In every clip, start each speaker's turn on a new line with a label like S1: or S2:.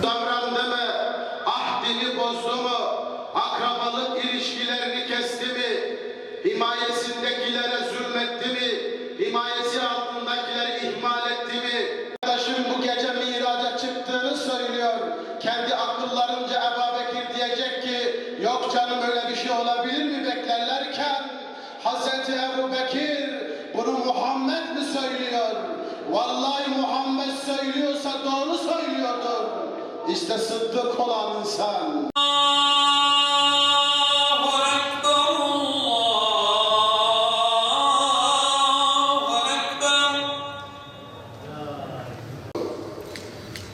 S1: Davrandı mı, ahdini bozdu mu, akrabalık ilişkilerini kesti mi, himayesindekilere zulmetti mi, himayesi altındakileri ihmal etti mi? Arkadaşım bu gece miraca çıktığını söylüyor. Kendi akıllarınca Ebu Bekir diyecek ki, yok canım öyle bir şey olabilir mi beklerlerken, Hazreti Ebu Bekir bunu Muhammed mi söylüyor? Vallahi Muhammed söylüyorsa doğru söylüyordur. İşte sıddık olan insan.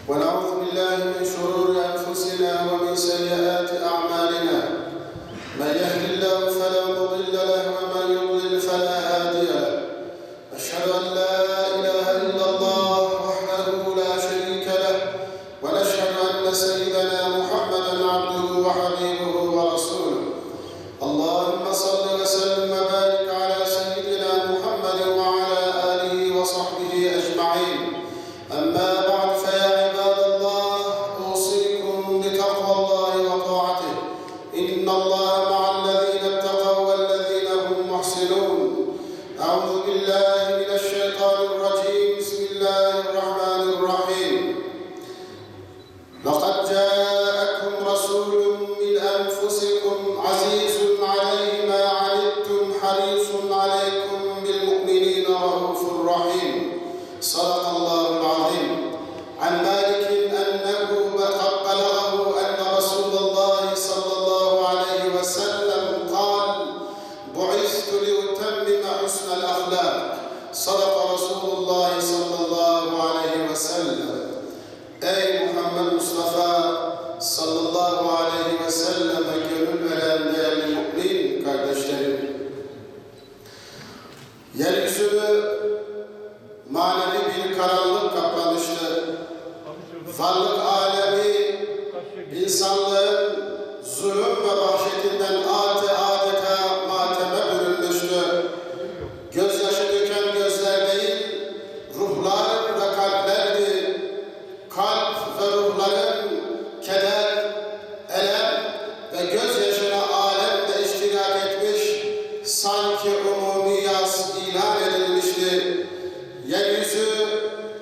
S2: ونعوذ بالله من شرور أنفسنا ومن سيئات أعمالنا من يهد الله فلا مضل له ومن يضلل فلا هادي له أشهد أن لا إله إلا الله وحده لا شريك له ونشهد أن سيدنا محمدا عبده وحبيبه ورسوله اللهم صل وسلم وبارك على سيدنا محمد وعلى آله وصحبه أجمعين أما بعد فيا عباد الله أوصيكم بتقوى الله وطاعته إن الله مع الذين اتقوا والذين هم محسنون أعوذ بالله من الشيطان الرجيم بسم الله الرحمن الرحيم لقد جاءكم رسول من أنفسكم عزيز عليه ما عنتم حريص عليكم بالمؤمنين رؤوف رحيم صدق الله العظيم عن مالك أنه قد بلغه أن رسول الله صلى الله عليه وسلم قال بعثت لأتمم حسن الأخلاق صدق رسول الله صلى الله عليه وسلم Ey Muhammed Mustafa sallallahu aleyhi ve selleme gönül veren değerli mümin kardeşlerim, yeryüzünü manevi bir karanlık kaplamıştı. Varlık alemi insanlığın zulüm ve vahşetinden adeta mateme bürünmüştü. Gözyaşı döken gözler değil, ruhlar ve kalplerdi. Kalp ve ruhların keder, elem ve gözyaşına alemde iştirak etmiş, sanki umumi yas ilan edilmişti. Yeryüzü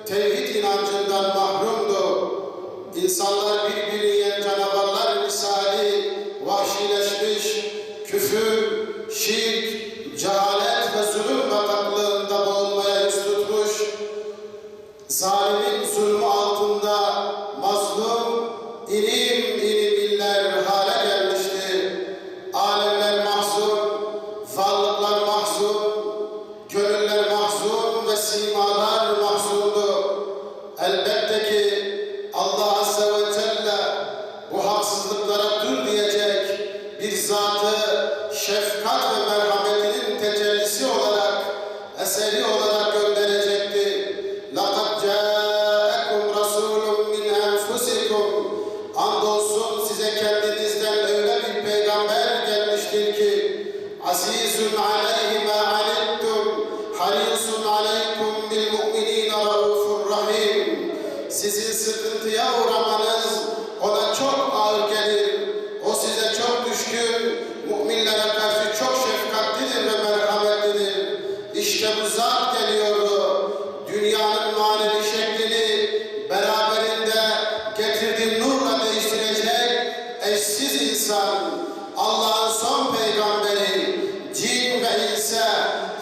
S2: tevhid inancından mahrumdu. İnsanlar birbirini yiyen canavarlar misali vahşileşmiş, küfür, şirk, cehalet ve zulüm bataklığında boğulmaya yüz tutmuş, zalimin zulmü altında mazlum, inim iller hale gelmişti. Alemler mahzun, varlıklar mahzun, gönüller mahzun ve simalar mahzundu. Elbette ki Allah Azze ve Celle bu haksızlıklara dur diyecek bir zatı şefkat ve merhametinin tecellisi olarak, eseri olarak gönderecekti. لَقَدْ جَاءَكُمْ رَسُولٌ مِّنْ أَنْفُسِكُمْ Andolsun size kendinizden öyle bir peygamber gelmiştir ki عَزِيزٌ عَلَيْهِ مَا عَنِتُّمْ حَرِيصٌ عَلَيْكُمْ بِالْمُؤْمِنِينَ رَؤُوفٌ رَحِيمٌ Sizin sıkıntıya uğramanız ona çok ağır gelir. O size çok düşkün, müminlere karşı çok şefkatlidir ve merhametlidir. İşte bu zat geliyordu. Dünyanın manevi şeklini beraberinde getirdiği nurla değiştirecek eşsiz insan, Allah'ın son peygamberi, cin ve inse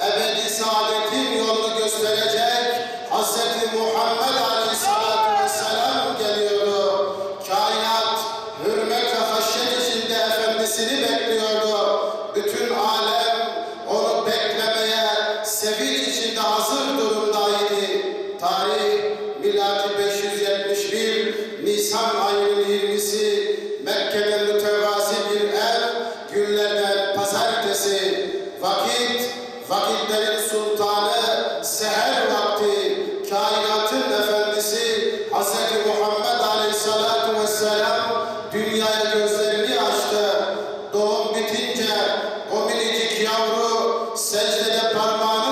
S2: ebedi saadetin yolunu gösterecek Hz. Muhammed Aleyhisselatü Vesselam geliyordu. Kainat hürmet ve haşyet içinde efendisini bekliyordu. Bütün alem onu beklemeye sevinç içinde hazır durumdaydı. Tarih miladi 571 Nisan ayının 20'si Mekke'de mütevazi bir ev, günlerden pazartesi, vakitlerin sultanı, seher vakti, kainatın efendisi Hz. Muhammed Aleyhisselatü Vesselam dünyaya gözlerini açtı. Doğum bitince o minicik yavru secdede parmağını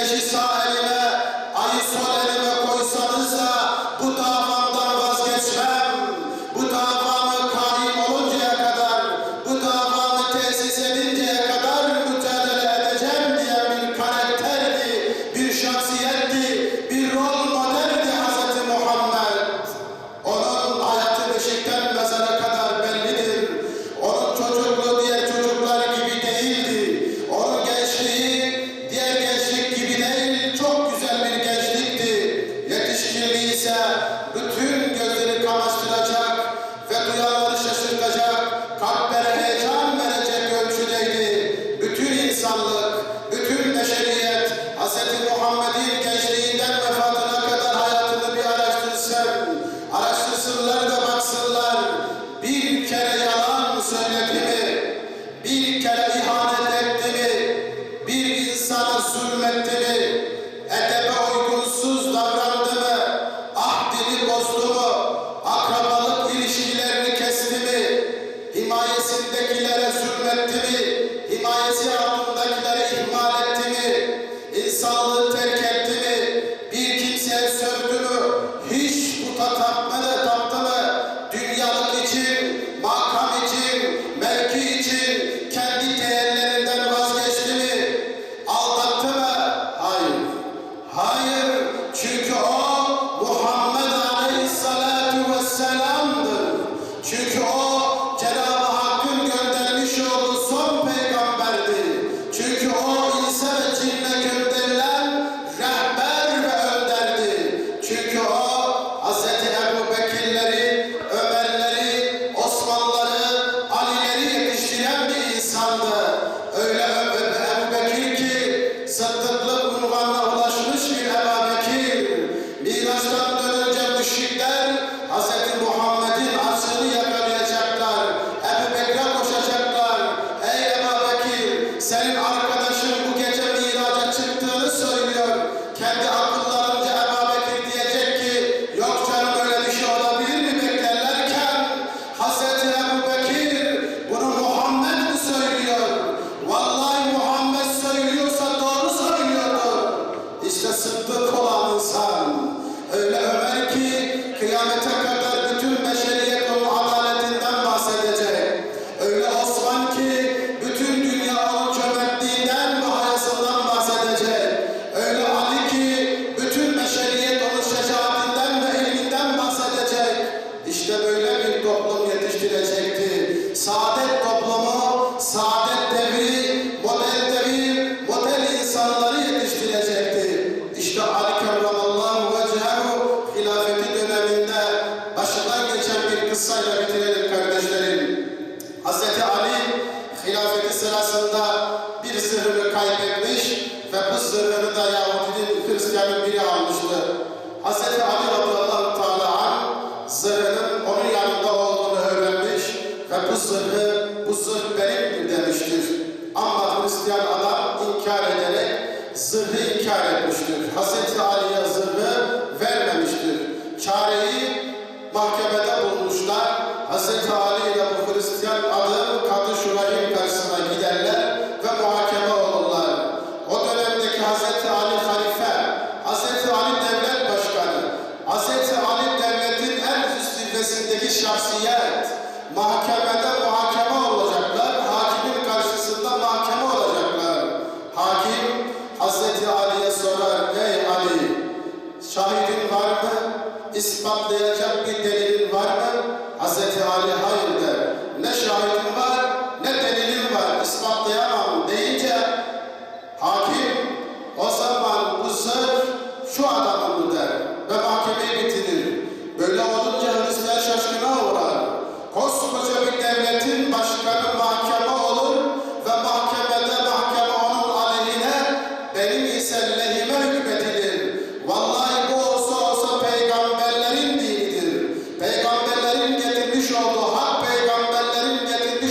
S2: güneşi sağ elime, ayı sol elime koysanız da bu davamdan vazgeçmem. Bu davamı kaim oluncaya kadar, bu davamı tesis edinceye kadar mücadele edeceğim diyen bir karakterdi, bir şahsiyetti, bir rol modeldi Hz. Muhammed. Onun hayatı beşikten mezara kadar bellidir. Onun çocukluğu diğer çocuklar gibi değildi. Onun gençliği diğer gençlik gibi değil, çok güzel bir gençlikti. Yetişkinliği ise bütün gözleri kamaştıracak ve duyanları şaşırtacak, kalplere heyecan verecek ölçüdeydi. Bütün insanlık, bütün beşeriyet Hz. Muhammed'in gençliğinden vefatına kadar hayatını bir araştırsınlar da baksınlar. Bir kere yalan söyledi mi? Bir kere ihanet etti mi? Bir insana zulmetti mi? Edebe uygunsuz davrandı mı? Ahdini bozdu mu? Akrabalık ilişkilerini kesti mi? Himayesindekilere zulmetti mi? Himayesi altındakilere ihmal etti mi? İnsanlığı terk etti mi? Bir kimseye sövdü mü? Hiç taptı mı? Dünyalık için, makam için, mevki için kendi değerlerinden vazgeçti mi? Aldattı mı? Hayır. Hayır. Çünkü o Muhammed Aleyhisselatu Vesselam'dır. Çünkü o Cenab-ı Hakk'ın göndermiş olduğu son peygamberdi. Çünkü o insan ve cinne gönderilen rehber ve önderdi. Çünkü o Hz. Ebu Bekirleri, Ömerleri, Osmanlıları, Alileri yetiştiren bir insandı. Öyle Ebu Bekir ki sıddıklık unvanına ulaşmış bir Ebu Bekir. Miraç'tan dönünce müşrikler Hz. Muhammed'in arşını yakalayacaklar. Ebu Bekir'e koşacaklar. Ey Ebu Bekir, senin arkadaşın bu gece Miraç'a çıktığını söylüyor. Kendi akıllarınca Ebu Bekir diyecek ki yok canım öyle bir şey olabilir mi beklerlerken Hz. Ebu Bekir bunu Muhammed mi söylüyor? Vallahi Muhammed söylüyorsa doğru söylüyordur. İşte sıddık olan insan. Öyle Ömer ki kıyamete kadar bütün beşeriyet onun adaletinden bahsedecek. Öyle Osman ki bütün dünya onun cömertliğinden ve hayasından bahsedecek. Öyle Ali ki bütün beşeriyet onun şecaatinden ve ilminden bahsedecek. İşte böyle bir toplum yetiştirecekti. Saadet toplumu, saadet devri, model insanları yetiştirecekti. İşte Ali Kerramallahu Vecehu hilafeti döneminde başından geçen bir kıssayla bitirelim kardeşlerim. Hz. Ali hilafeti sırasında bir zırhını kaybetmiş ve bu zırhını da Yahudinin, Hristiyanın biri almıştı. Hz. Ali radıyallahu teala anh zırhının onun yanında olduğunu öğrenmiş ve bu zırh benimdir demiştir. Ama Hristiyan adam inkar ederek zırhı inkar etmiştir. Hz. Ali'ye zırhı vermemiştir. Çareyi mahkemede bulmuşlar. Hz. Ali ile bu Hristiyan adam Kadı Şuray'ın karşısına giderler ve muhakeme olurlar. O dönemdeki Hz. Ali halife, Hz. Ali devlet başkanı, Hz. Ali devletin en üst zirvesindeki şahsiyet. Mahkemede muhakeme olacaklar. Hakimin karşısında mahkeme olacaklar. Hakim Hz. Ali'ye sorar, ey Ali, şahidin var mı? İspatlayacak bir delilin var mı? Hz. Ali hayır der. Ne şahidin var, ne delilin var, ispatlayamam deyince hakim o zaman bu zırh şu adamındır der ve mahkemeyi bitirir. Böyle olunca Hristiyan şaşkına uğrar. Koskoca bir devletin başkanı mahkeme olur ve mahkemede mahkeme onun aleyhine, benim ise lehime hükmedilir. Vallahi bu olsa peygamberlerin dinidir. Peygamberlerin getirmiş olduğu hak, peygamberlerin getirmiş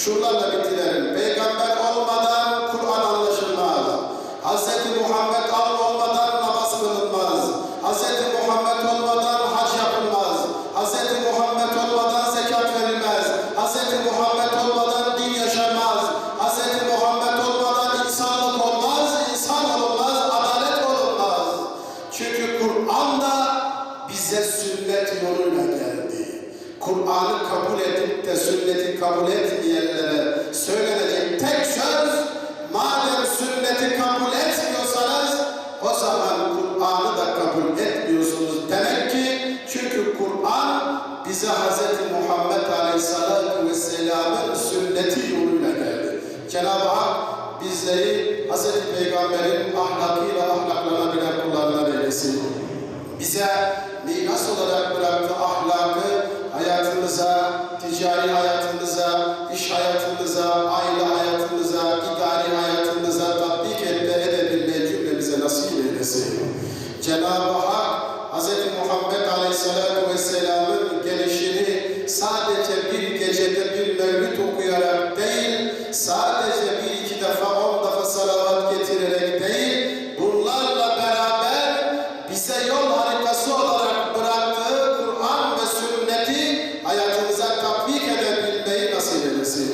S2: Şunlarla bitirelim. Peygamber olmadan Kur'an anlaşılmaz. Hz. Muhammed olmadan namaz kılınmaz. Hz. Muhammed olmadan hac yapılmaz. Hz. Muhammed olmadan zekat verilmez. Hz. Muhammed olmadan din yaşanmaz. Hz. Muhammed olmadan insanlık olmaz, insan olmaz, adalet olunmaz. Çünkü Kur'an da bize sünnet yoluyla geldi. Kur'an'ı kabul edip de sünneti kabul etmeyenlere söylenecek tek söz, madem sünneti kabul etmiyorsanız o zaman Kur'an'ı da kabul etmiyorsunuz demek ki, çünkü Kur'an bize Hz. Muhammed Aleyhisselatü Vesselam'ın sünneti yoluyla geldi. Cenab-ı Hak bizleri Hz. Peygamber'in ahlakıyla ahlaklanabilen kullarına eylesin. Bize miras olarak bıraktığı ahlakı hayatımıza, ticari hayatımıza, iş hayatımıza, aile hayatımıza, idari hayatımıza tatbik edebilmeyi cümlemize nasip eylesin. Cenab-ı Hak Hz. Muhammed Aleyhisselatü Vesselam'ın gelişini sadece bir gecede bir mevlüt okuyarak değil, sadece bir iki defa 10 defa salavat getirerek değil, bunlarla beraber bize yol haritası olarak bıraktığı Kur'an ve sünneti hayatımıza tatbik edebilmeyi nasip eylesin.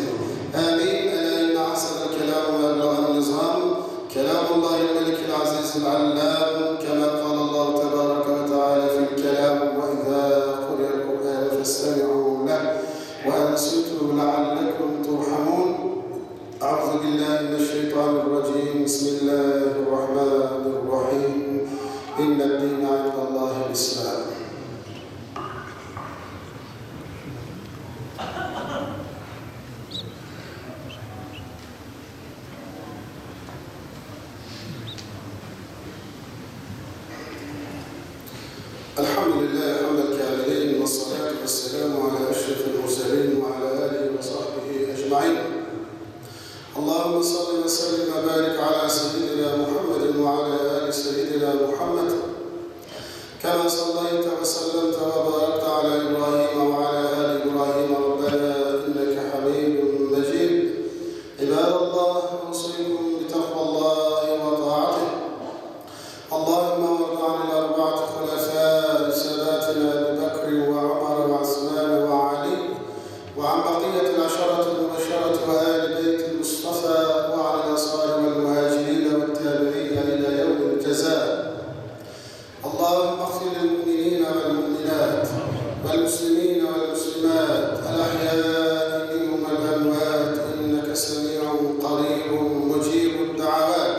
S2: Amin. İnne ahsenel kelam ve ebla'n nizam kelamullahil melikil azizil allam kema kâlallahu tebâreke ve teâlâ fil kelam ve izâ kuriyel Kur'ân festemi'û leh ve ensitû leallekum turhamûn. Euzu billahi mineşşeytanirracim. Bismillahirrahmanirrahim. İnned-dîne indallâhil İslam. Elhamdülillahi hamdel kâmilin ve salatu ve selamu ala eşrefil murselin ve ala alihi ve sahbihi ecmaîn. Allahümme salli ve sellim ve barik ala seyyidina Muhammedin ve ala ali seyyidina Muhammed. Kema sallayte ve sellemte ve barakte ala İbrahim ve ala ali İbrahim Rabbena inneke hamidun mecid. İbadallah, usikum bi takvallahi ve taatih. Allahümme varda anil arba'ati hulefâ sadatina Ebu Bekr ve Ömer ve Osman ve Ali ve an bakiyetil aşaratil mübeşşerati ve âli beytil Mustafa ve alel ansâri vel muhâcirîne ve tâbi'îne ilâ yevmil cezâ. اللهم اغفر للمؤمنين والمؤمنات والمسلمين والمسلمات الأحياء منهم والأموات إنك سميع قريب مجيب الدعوات.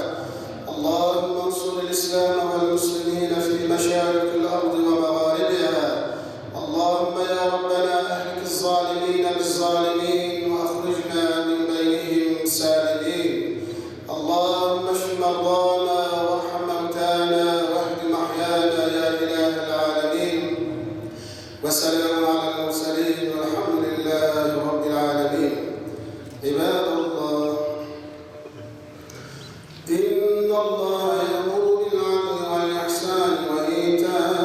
S2: اللهم انصر الإسلام والمسلمين في مشارق الأرض ومغاربها. اللهم يا ربنا أهلك الظالمين بالظالمين وأخرجنا من بينهم سالمين. اللهم اشف مرضانا وارحم موتانا واهد محيانا يا إله العالمين. وسلام على المرسلين والحمد لله رب العالمين. عباد الله، إن الله يأمر بالعدل والإحسان وإيتاء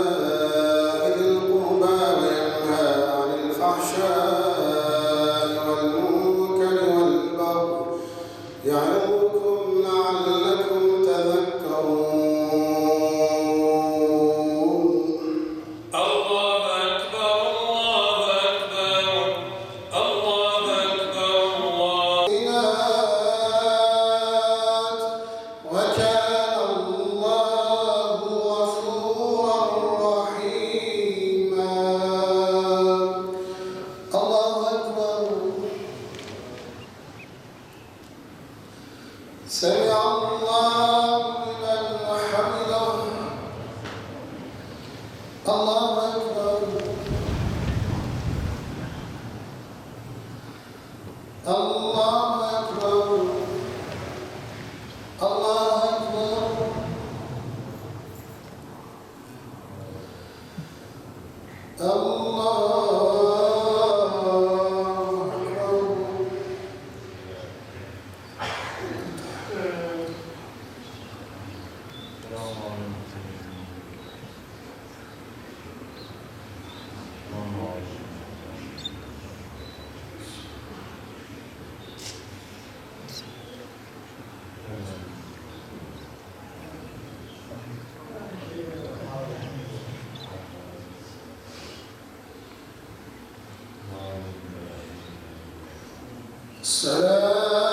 S2: ذي القربى وينهى عن الفحشاء والمنكر والبغي يعظكم لعلكم تذكرون. سمع الله لمن حمده. الله أكبر. الله أكبر. الله أكبر. الله السلام